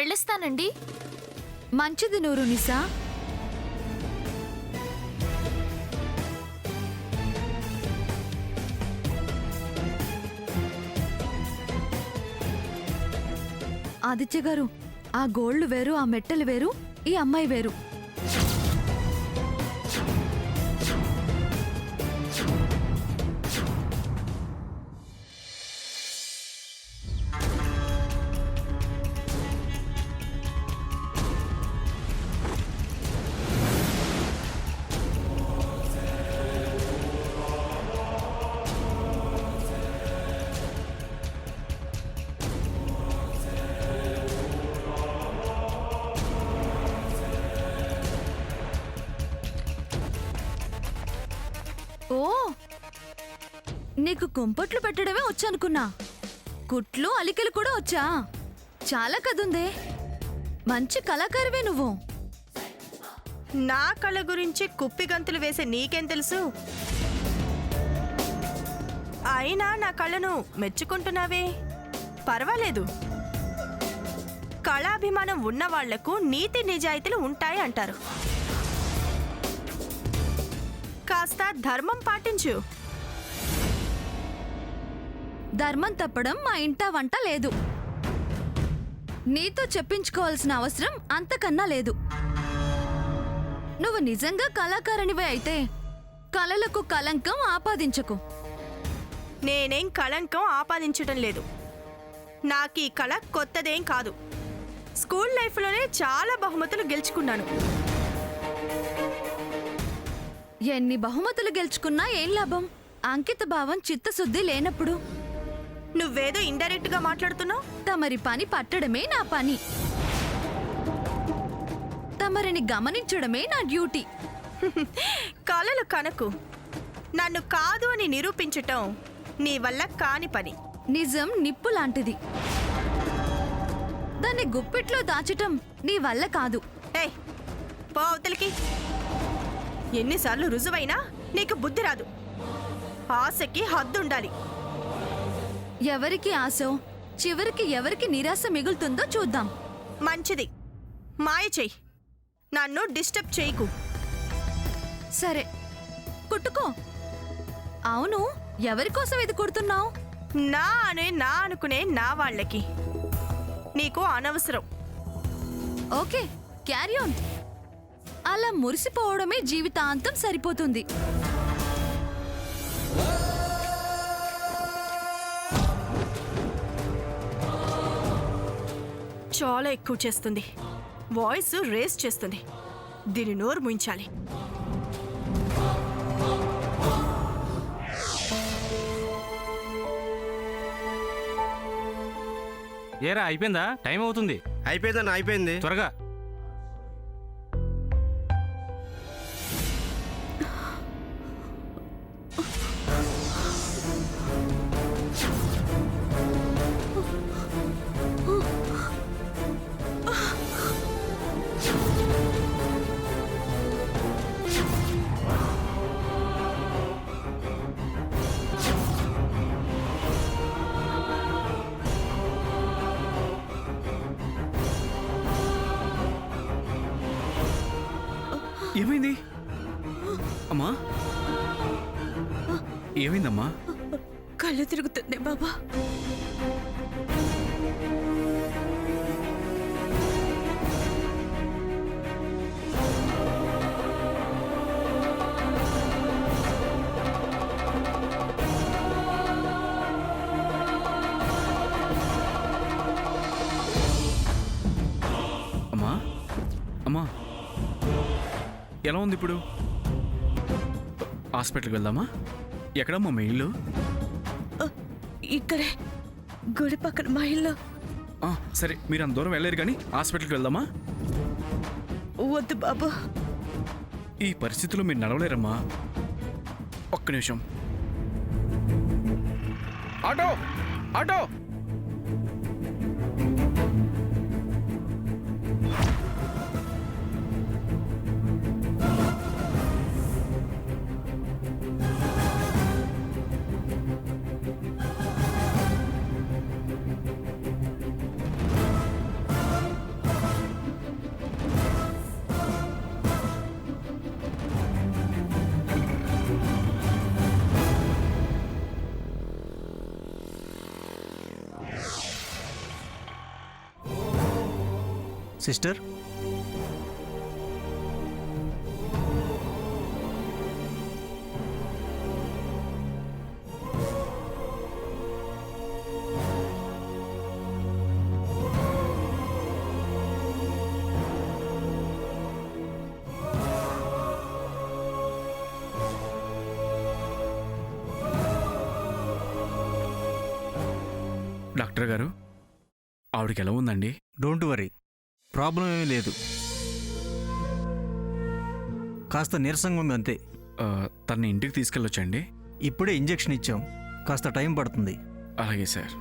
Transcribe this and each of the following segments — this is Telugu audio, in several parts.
వెళ్ళిస్తానండి. మంచిది నూరు నిసా. ఆదిత్య గారు, ఆ గోళ్లు వేరు, ఆ మెట్టలు వేరు, ఈ అమ్మాయి వేరు. ఓ, నీకు కుంపట్లు పెట్టడమే వచ్చనుకున్నా. కుట్లు అలికలు కూడా వచ్చా? చాలా కదుందే. మంచి కళాకారివే నువ్వు. నా కళ గురించి కుప్పిగంతులు వేసే నీకేం తెలుసు? అయినా నా కళను మెచ్చుకుంటున్నావే, పర్వాలేదు. కళాభిమానం ఉన్న వాళ్లకు నీతి నిజాయితీలు ఉంటాయి అంటారు. కాస్త ధర్మం పాటించు. ధర్మం తప్పడం మా ఇంట వంట లేదు. నీతో చెప్పించుకోవాల్సిన అవసరం అంతకన్నా లేదు. నువ్వు నిజంగా కళాకారునివే అయితే కళలకు కలంకం ఆపాదించకు. నేనేం కళంకం ఆపాదించటం లేదు. నాకీ కళ కొత్తదేం కాదు. స్కూల్ లైఫ్లోనే చాలా బహుమతులు గెలుచుకున్నాను. ఎన్ని బహుమతులు గెలుచుకున్నా ఏం లాభం? అంకిత భావం, చిత్తశుద్ధి లేనప్పుడు. నువ్వేదో ఇండైరెక్ట్ గా మాట్లాడుతున్నావు. తమరి పని పట్టడమే నా పని. తమరిని గమనించడమే నా డ్యూటీ. కళలు కనకు. నన్ను కాదు అని నిరూపించటం నీ వల్ల కాని పని. నిజం నిప్పు లాంటిది. దాన్ని గుప్పిట్లో దాచటం నీ వల్ల కాదు. ఏయ్, పో అవతలికి. ఎన్నిసార్లు రుజువైనా నీకు బుద్ధి రాదు. ఆశకి హద్దుండాలి. ఎవరికి ఆశో చివరికి ఎవరికి నిరాశ మిగులుతుందో చూద్దాం. మంచిది, మాయ చెయ్యి. నన్ను డిస్టర్బ్ చేయకు. సరే, కుట్టుకో. అవును, ఎవరికోసం ఇది కుడుతున్నావు? నా అనుకునే నా వాళ్ళకి. నీకు అనవసరం. Okay, carry on. అలా మురిసిపోవడమే జీవితాంతం సరిపోతుంది. చాలా ఎక్కువ చేస్తుంది. వాయిస్ రేస్ చేస్తుంది. దీని నోరు ముయించాలి. ఏరా, అయిపోయిందా? టైం అవుతుంది. అయిపోయిందన్న, అయిపోయింది. త్వరగా. ఏమైంది అమ్మా? ఏమైందమ్మా? కళ్ళు తిరుగుతుంది బాబా. అమ్మా, అమ్మా, ఎలా ఉంది ఇప్పుడు? హాస్పిటల్కి వెళ్దామా? ఎక్కడమ్మా మీ ఇల్లు? ఇక్కడే, గుడి పక్కన మా ఇల్లు. సరే, మీరు అంత దూరం వెళ్ళలేరు కానీ హాస్పిటల్కి వెళ్దామా? వద్దు బాబు. ఈ పరిస్థితుల్లో మీరు నడవలేరమ్మా. ఒక్క నిమిషం. Auto, auto. సిస్టర్, డాక్టర్ గారు, ఆవిడకి ఎలా ఉందండి? డోంట్ వరీ, ప్రాబ్లం ఏమీ లేదు. కాస్త నీరసంగా ఉంది అంతే. తన ఇంటికి తీసుకెళ్ళొచ్చండి? ఇప్పుడే ఇంజెక్షన్ ఇచ్చాం, కాస్త టైం పడుతుంది. అలాగే సార్.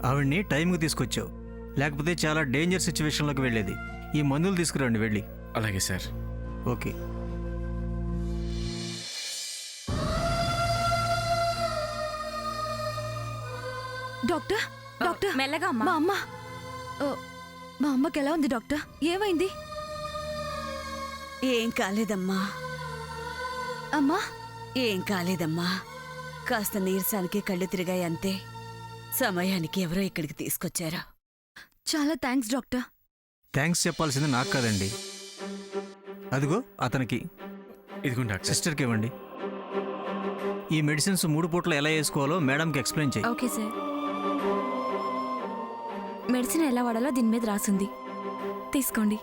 ఆవిడ్ని టైంకి తీసుకొచ్చావు, లేకపోతే చాలా డేంజర్ సిచ్యువేషన్లోకి వెళ్ళేది. ఈ మందులు తీసుకురండి వెళ్ళి. అలాగే సార్. ఓకే. డాక్టర్ డాక్టర్ మెల్లగా మా అమ్మ ఓ, మా అమ్మకి ఎలా ఉంది డాక్టర్? ఏమైంది? ఏం కాలేదమ్మా, అమ్మా ఏం కాలేదమ్మా. కాస్త నీరసానికి కళ్ళు తిరిగాయి అంతే. సమయానికి ఎవరో ఇక్కడికి తీసుకొచ్చారా? చాలా థ్యాంక్స్ డాక్టర్. థ్యాంక్స్ చెప్పాల్సింది నాకు కాదండి, అదిగో అతనికి. ఇదిగోండి డాక్టర్. సిస్టర్కి ఇవ్వండి. ఈ మెడిసిన్స్ 3 పూటలు ఎలా వేసుకోవాలో మేడంకి ఎక్స్ప్లెయిన్ చేయి. Okay sir. మెడిసిన్ ఎలా వాడాలో దీని మీద రాసింది, తీసుకోండి.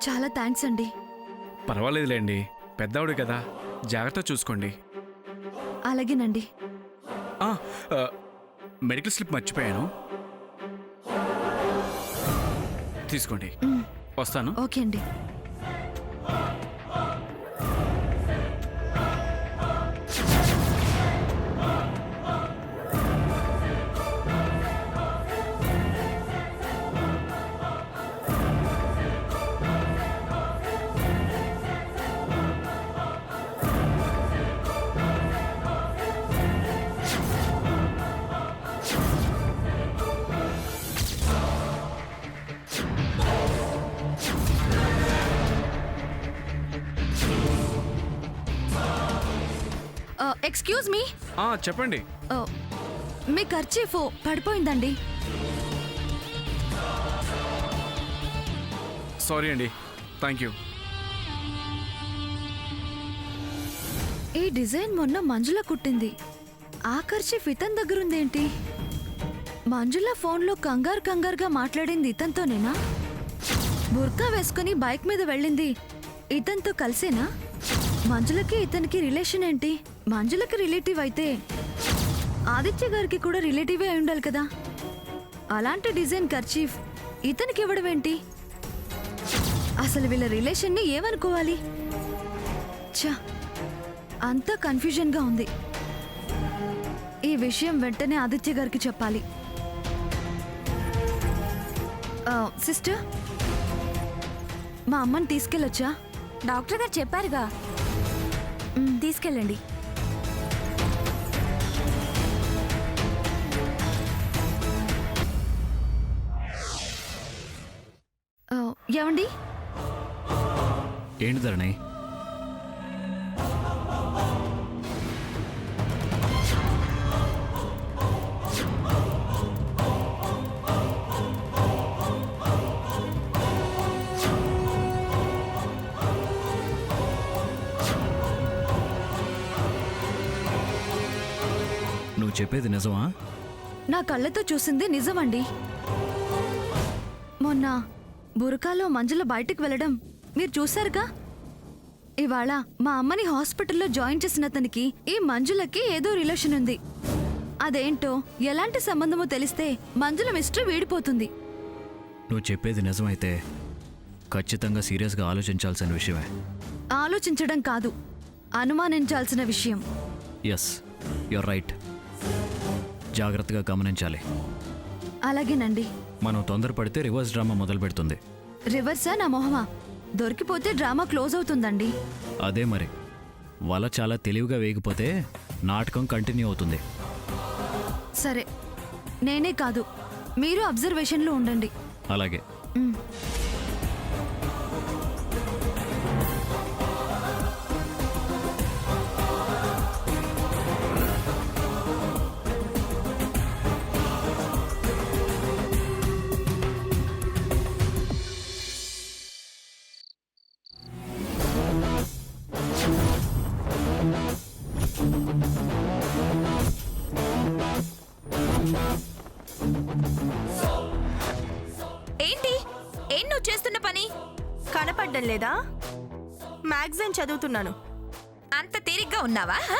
చాలా థ్యాంక్స్ అండి. పర్వాలేదులేండి, పెద్దవాడు కదా, జాగ్రత్త చూసుకోండి. అలాగేనండి. ఆ, మెడికల్ స్లిప్ మర్చిపోయాను, తీసుకోండి. వస్తాను. ఓకే అండి. ఎక్స్క్యూజ్ మీ, చెప్పండి. మీ ఖర్చీఫ్ పడిపోయిందండి. సారీ అండి, థ్యాంక్ యూ. ఈ డిజైన్ మొన్న మంజుల కుట్టింది. ఆ ఖర్చీఫ్ ఇతని దగ్గరుందేంటి? మంజుల ఫోన్లో కంగారుగా మాట్లాడింది ఇతనితోనేనా? బుర్కా వేసుకుని బైక్ మీద వెళ్ళింది ఇతనితో కలిసేనా? మంజులకి ఇతనికి రిలేషన్ ఏంటి? మంజులకి రిలేటివ్ అయితే ఆదిత్య గారికి కూడా రిలేటివే అయి ఉండాలి కదా. అలాంటి డిజైన్ కర్చీఫ్ ఇతనికి ఇవ్వడం ఏంటి? అసలు వీళ్ళ రిలేషన్ని ఏమనుకోవాలి? ఛా, అంతా కన్ఫ్యూజన్గా ఉంది. ఈ విషయం వెంటనే ఆదిత్య గారికి చెప్పాలి. సిస్టర్, మా అమ్మని తీసుకెళ్ళొచ్చా? డాక్టర్ గారు చెప్పారుగా, తీసుకెళ్ళండి. ఏమండి? ఏంటి ధరణి? నువ్వు చెప్పేది నిజమా? నా కళ్ళతో చూసింది నిజమండి. మొన్న బురకాలో మంజుల బయటికి వెళ్ళడం మీరు చూశారుగా. ఇవాళ మా అమ్మని హాస్పిటల్లో జాయిన్ చేసిన అతనికి ఈ మంజులకి ఏదో రిలేషన్ ఉంది. అదేంటో ఎలాంటి సంబంధమో తెలిస్తే మంజుల మిస్టర్ వీడిపోతుంది. నువ్వు చెప్పేది నిజమైతే ఖచ్చితంగా సీరియస్గా ఆలోచించాల్సిన విషయమే. ఆలోచించడం కాదు, అనుమానించాల్సిన విషయం. Yes, you're right. జాగ్రత్తగా గమనించాలి. అలాగేనండి. మనం తొందరపడితే రివర్స్ డ్రామా మొదలు పెడుతుంది. రివర్సా నా మొహమా? దొరికిపోతే డ్రామా క్లోజ్ అవుతుందండి. అదే మరి, వల చాలా తెలివిగా వేగిపోతే నాటకం కంటిన్యూ అవుతుంది. సరే, నేనే కాదు మీరు అబ్జర్వేషన్లో ఉండండి. అలాగే. ఏంటి ఏం నువ్వు చేస్తున్న పని? కనపడ్డం లేదా? మ్యాగజైన్ చదువుతున్నాను. అంత తీరిగ్గా ఉన్నావా? హ?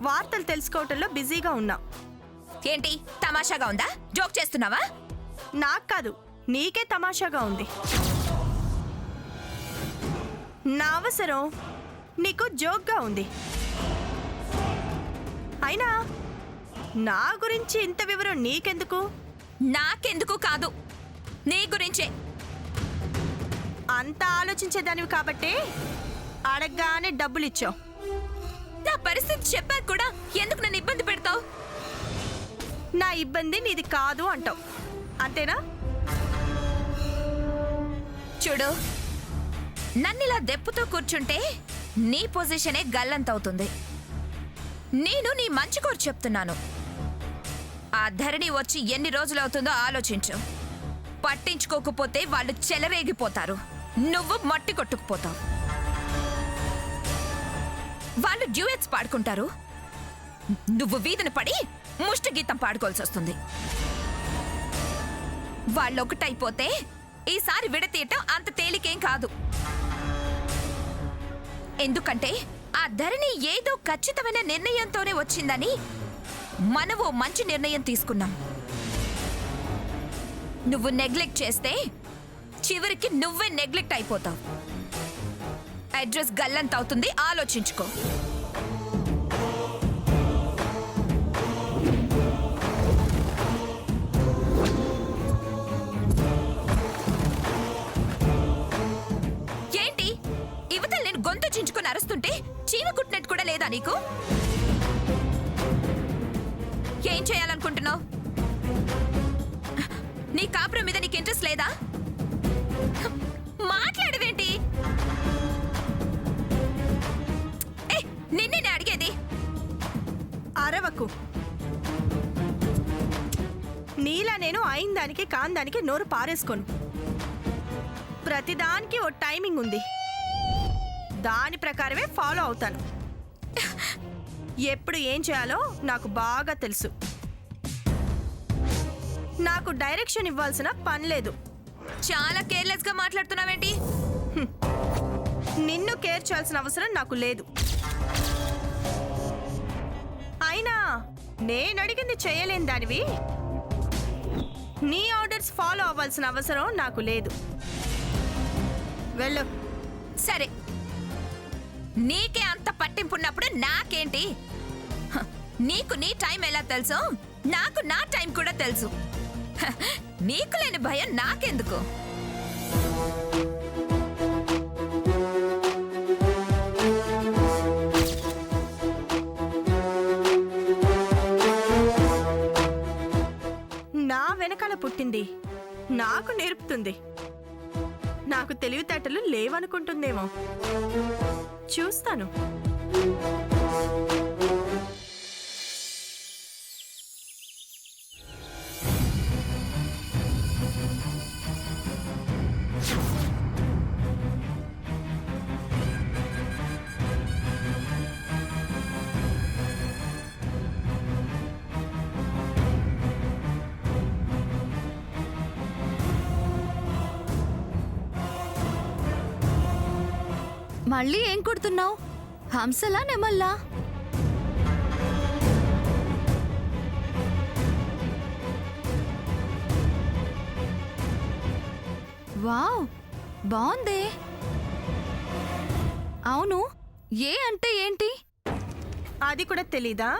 వార్తలు తెలుసుకోవటంలో బిజీగా ఉన్నా. ఏంటి తమాషాగా ఉందా? జోక్ చేస్తున్నావా? నాకు కాదు, నీకే తమాషాగా ఉంది. నా అవసరం నీకు జోక్గా ఉంది. అయినా నా గురించి ఇంత వివరం నీకెందుకు? నాకెందుకు కాదు, నీ గురించే. అంత ఆలోచించేదానివి కాబట్టే అడగగానే డబ్బులిచ్చావు. నా పరిస్థితి చెప్పాక కూడా ఎందుకు నన్ను ఇబ్బంది పెడతావు? నా ఇబ్బంది నీది కాదు అంటావు, అంతేనా? చూడు, నన్నిలా దెప్పుతో కూర్చుంటే నీ పొజిషనే గల్లంతవుతుంది. నేను నీ మంచి కోరి చెప్తున్నాను. ఆ ధరణి వచ్చి ఎన్ని రోజులవుతుందో ఆలోచించు. పట్టించుకోకపోతే వాళ్ళు చెలరేగిపోతారు, నువ్వు మట్టి కొట్టుకుపోతావు. వాళ్ళు డ్యూయెట్స్ పాడుకుంటారు, నువ్వు వీధిని పడి ముష్టి గీతం పాడుకోవాల్సి వస్తుంది. వాళ్ళొకటైపోతే ఈసారి విడతీయటం అంత తేలికేం కాదు. ఎందుకంటే ఆ ధరణి ఏదో ఖచ్చితమైన నిర్ణయంతోనే వచ్చిందని మనం ఓ మంచి నిర్ణయం తీసుకున్నాం. నువ్వు నెగ్లెక్ట్ చేస్తే చివరికి నువ్వే నెగ్లెక్ట్ అయిపోతావు. అడ్రస్ గల్లంత అవుతుంది, ఆలోచించుకో. ఏంటి ఇవతల నేను గొంతు చించుకొని అరుస్తుంటే చీమ కుట్టినట్టు కూడా లేదా నీకు? ఏం చేయాలనుకుంటున్నావు? నీ కాపురం మీద నీకు ఇంట్రెస్ట్ లేదా? మాట్లాడవేంటి? నిన్నే అడిగేది. అరవకు. నీలా నేను అయిన దానికి కాని దానికి నోరు పారేసుకోను. ప్రతిదానికి ఓ టైమింగ్ ఉంది, దాని ప్రకారమే ఫాలో అవుతాను. ఎప్పుడు ఏం చేయాలో నాకు బాగా తెలుసు. నాకు డైరెక్షన్ ఇవ్వాల్సిన పని లేదు. చాలా కేర్లెస్ గా మాట్లాడుతున్నావేంటి? నిన్ను కేర్ చేయాల్సిన అవసరం నాకు లేదు. అయినా నేను అడిగింది చేయలేని దానివి నీ ఆర్డర్స్ ఫాలో అవ్వాల్సిన అవసరం నాకు లేదు. వెళ్ళు. సరే, నీకే అంత పట్టింపున్నప్పుడు నాకేంటి? హ, నీకు నీ టైం ఎలా తెలుసు, నాకు నా టైం కూడా తెలుసు. హ, నీకు లేని భయం నాకెందుకు? నా వెనకాల పుట్టింది నాకు నేర్పుతుంది. నాకు తెలివితేటలు లేవనుకుంటుందేమో, చూస్తాను. మళ్ళీ ఏం కుడుతున్నావు? హంసలా నెమల్లా? వావ్, బాగుందే. అవును, ఏ అంటే ఏంటి? అది కూడా తెలీదా?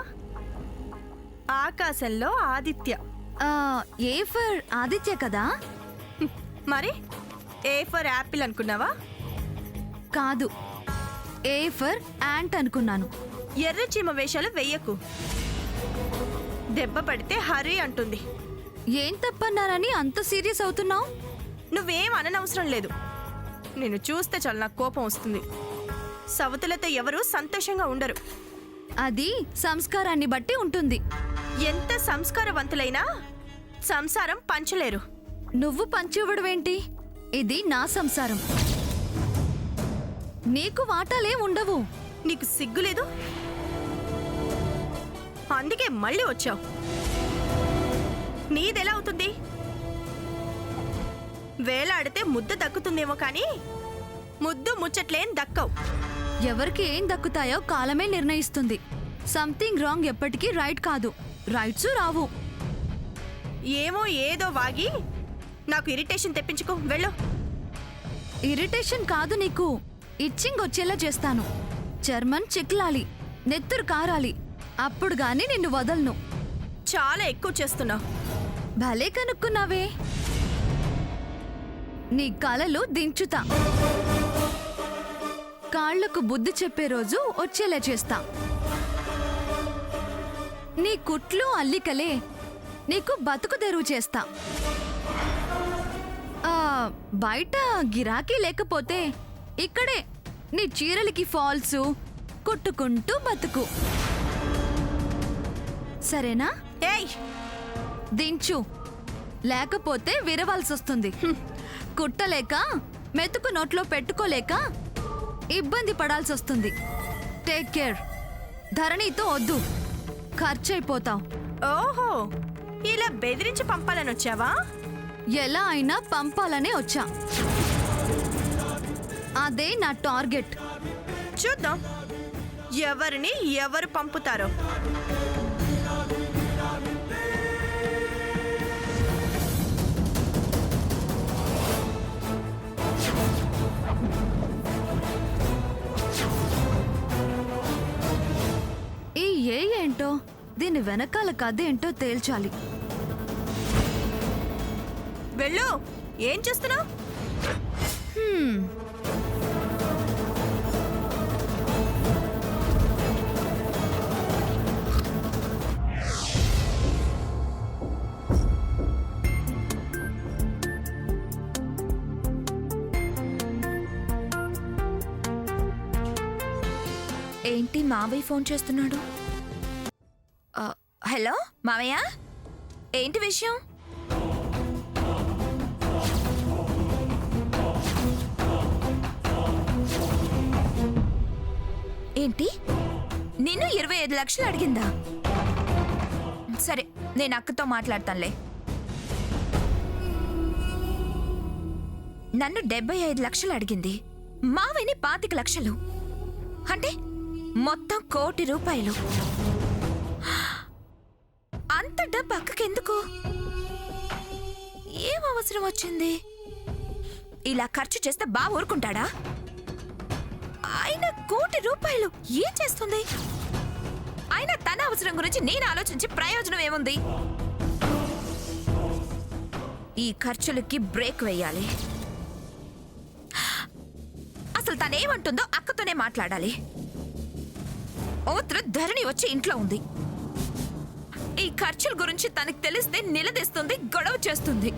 ఆకాశంలో ఆదిత్య. ఏ ఫర్ ఆదిత్య కదా? మరి ఏ ఫర్ యాపిల్ అనుకున్నావా? కాదు, ఏ ఫర్ యాంట్ అనుకున్నాను. ఎర్ర చీమ వేషాలు వెయ్యకు, దెబ్బ పడితే హరి అంటుంది. ఏం తప్పన్నారని అంత సీరియస్ అవుతున్నావు? నువ్వేం అననవసరం లేదు. నిన్ను చూస్తే చాలా నాకు కోపం వస్తుంది. సవతులతో ఎవరు సంతోషంగా ఉండరు. అది సంస్కారాన్ని బట్టి ఉంటుంది. ఎంత సంస్కారవంతులైనా సంసారం పంచలేరు. నువ్వు పంచివ్వడమేంటి? ఇది నా సంసారం, నీకు వాటాలే ఉండవు. నీకు సిగ్గులేదు? అందుకే మళ్ళీ వచ్చావు. నీదెలా అవుతుంది? వేలాడితే ముద్ద దక్కుతుందేమో కానీ ముద్దు ముచ్చట్లేం దక్కవు. ఎవరికి ఏం దక్కుతాయో కాలమే నిర్ణయిస్తుంది. సంథింగ్ రాంగ్ ఎప్పటికీ రైట్ కాదు, రైట్స్ రావు. ఏమో ఏదో వాగి నాకు ఇరిటేషన్ తెప్పించుకో, వెళ్ళు. ఇరిటేషన్ కాదు, నీకు ఇచ్చింగ్ వచ్చేలా చేస్తాను. చర్మం చిక్లాలి, నెత్తురు కారాలి, అప్పుడు గాని నిన్ను వదలను. చాలా ఎక్కువ చేస్తున్నావు. భలే కనుక్కున్నావే. నీ కలలు దించుతా. కాళ్లకు బుద్ధి చెప్పే రోజు వచ్చేలా చేస్తా. నీ కుట్లు అల్లికలే నీకు బతుకు తెరువు చేస్తా. బయట గిరాకీ లేకపోతే ఇక్కడే నీ చీరలకి ఫాల్సు కుట్టుకుంటూ బతుకు. సరేనా? ఏయ్, దించు, లేకపోతే విరవాల్సొస్తుంది. కుట్టలేక మెతుకు నోట్లో పెట్టుకోలేక ఇబ్బంది పడాల్సొస్తుంది. Take care. ధరణితో వద్దు, ఖర్చయిపోతావు. ఓహో, ఇలా బెదిరించి పంపాలని వచ్చావా? ఎలా అయినా పంపాలనే వచ్చా. అదే నా టార్గెట్. చూద్దాం ఎవరిని ఎవరు పంపుతారో. ఈ ఏంటో దీని వెనకాల కథ ఏంటో తేల్చాలి. వెళ్ళు. ఏం చేస్తున్నావు? ఏంటి మావయ్య ఫోన్ చేస్తున్నాడు? హలో మావయ్య, ఏంటి విషయం? ఏంటి, నిన్ను 25 లక్షలు అడిగిందా? సరే, నేను అక్కతో మాట్లాడతానులే. నన్ను 75 లక్షలు అడిగింది, మావయ్యని 25 లక్షలు, అంటే మొత్తం 1 కోటి రూపాయలు. అంత డబ్బు అక్కకెందుకు? ఏం అవసరం వచ్చింది? ఇలా ఖర్చు చేస్తే బాగా ఊరుకుంటాడా? ఆయన 1 కోటి రూపాయలు ఏం చేస్తుంది? ఆయన తన అవసరం గురించి నేను ఆలోచించి ప్రయోజనం ఏముంది? ఈ ఖర్చులకి బ్రేక్ వేయాలి. అసలు తనేమంటుందో అక్కతోనే మాట్లాడాలి. ఓత్ర ధరణి వచ్చి ఇంట్లో ఉంది. ఈ ఖర్చుల గురించి తనకు తెలిస్తే నిలదీస్తుంది, గొడవ చేస్తుంది.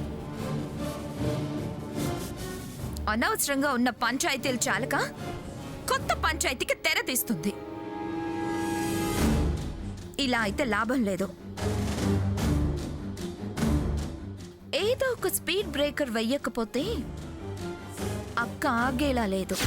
అనవసరంగా ఉన్న పంచాయతీలు చాలక కొత్త పంచాయతీకి తెర తీస్తుంది. ఇలా అయితే లాభం లేదు. ఏదో ఒక స్పీడ్ బ్రేకర్ వెయ్యకపోతే అక్క ఆగేలా లేదు.